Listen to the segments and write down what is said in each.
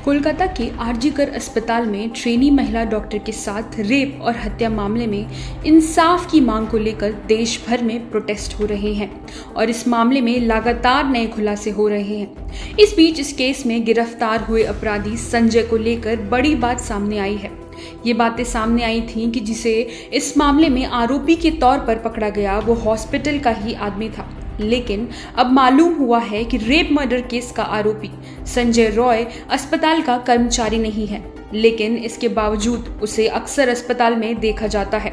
कोलकाता के आरजीकर अस्पताल में ट्रेनी महिला डॉक्टर के साथ रेप और हत्या मामले में इंसाफ की मांग को लेकर देश भर में प्रोटेस्ट हो रहे हैं और इस मामले में लगातार नए खुलासे हो रहे हैं। इस बीच इस केस में गिरफ्तार हुए अपराधी संजय को लेकर बड़ी बात सामने आई है। ये बातें सामने आई थीं कि जिसे इस मामले में आरोपी के तौर पर पकड़ा गया वो हॉस्पिटल का ही आदमी था, लेकिन अब मालूम हुआ है कि रेप मर्डर केस का आरोपी संजय रॉय अस्पताल का कर्मचारी नहीं है, लेकिन इसके बावजूद उसे अक्सर अस्पताल में देखा जाता है।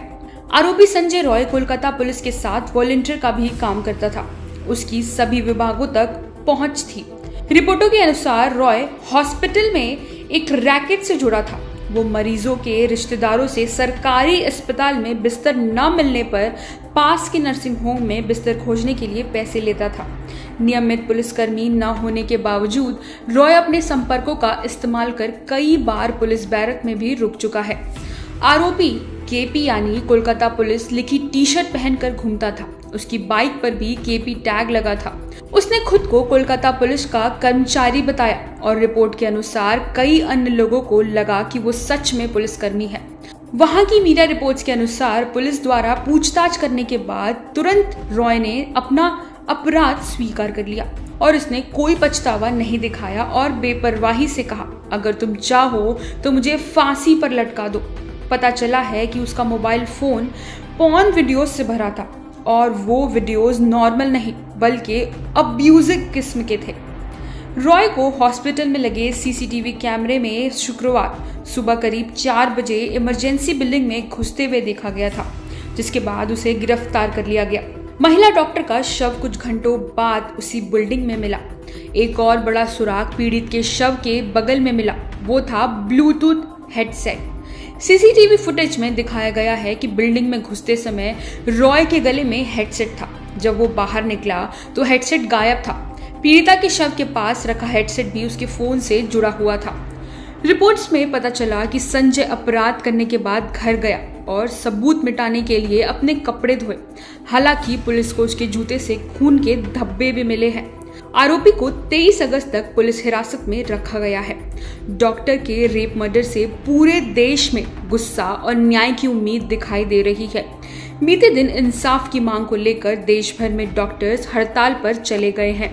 आरोपी संजय रॉय कोलकाता पुलिस के साथ वॉलंटियर का भी काम करता था। उसकी सभी विभागों तक पहुंच थी। रिपोर्टों के अनुसार रॉय हॉस्पिटल में एक रैकेट से जुड़ा था। वो मरीजों के रिश्तेदारों से सरकारी अस्पताल में बिस्तर न मिलने पर पास के नर्सिंग होम में बिस्तर खोजने के लिए पैसे लेता था। नियमित पुलिसकर्मी न होने के बावजूद रॉय अपने संपर्कों का इस्तेमाल कर कई बार पुलिस बैरक में भी रुक चुका है। आरोपी केपी यानी कोलकाता पुलिस लिखी टी शर्ट पहनकर घूमता था। उसकी बाइक पर भी केपी टैग लगा था। उसने खुद को कोलकाता पुलिस का कर्मचारी बताया और रिपोर्ट के अनुसार कई अन्य लोगों को लगा कि वो सच में पुलिसकर्मी है। वहां की मीडिया रिपोर्ट्स के अनुसार पुलिस द्वारा पूछताछ करने के बाद तुरंत रॉय ने अपना अपराध स्वीकार कर लिया और उसने कोई पछतावा नहीं दिखाया और बेपरवाही से कहा, अगर तुम चाहो तो मुझे फांसी पर लटका दो। पता चला है कि उसका मोबाइल फोन पॉर्न वीडियोस से भरा था और वो वीडियोस नॉर्मल नहीं बल्कि अब्यूजिव किस्म के थे। रॉय को हॉस्पिटल में लगे सीसीटीवी कैमरे में शुक्रवार सुबह करीब 4 बजे इमरजेंसी बिल्डिंग में घुसते हुए देखा गया था, जिसके बाद उसे गिरफ्तार कर लिया गया। महिला डॉक्टर का शव कुछ घंटों बाद उसी बिल्डिंग में मिला। एक और बड़ा सुराग पीड़ित के शव के बगल में मिला। वो था ब्लूटूथ हेडसेट। सीसीटीवी फुटेज में दिखाया गया है कि बिल्डिंग में घुसते समय रॉय के गले में हेडसेट था। जब वो बाहर निकला तो हेडसेट गायब था। पीड़िता के शव के पास रखा हेडसेट भी उसके फोन से जुड़ा हुआ था। रिपोर्ट्स में पता चला कि संजय अपराध करने के बाद घर गया और सबूत मिटाने के लिए अपने कपड़े धोए। हालांकि पुलिस को उसके जूते से खून के धब्बे भी मिले हैं। आरोपी को 23 अगस्त तक पुलिस हिरासत में रखा गया है। डॉक्टर के रेप मर्डर से पूरे देश में गुस्सा और न्याय की उम्मीद दिखाई दे रही है। बीते दिन इंसाफ की मांग को लेकर देश भर में डॉक्टर्स हड़ताल पर चले गए हैं।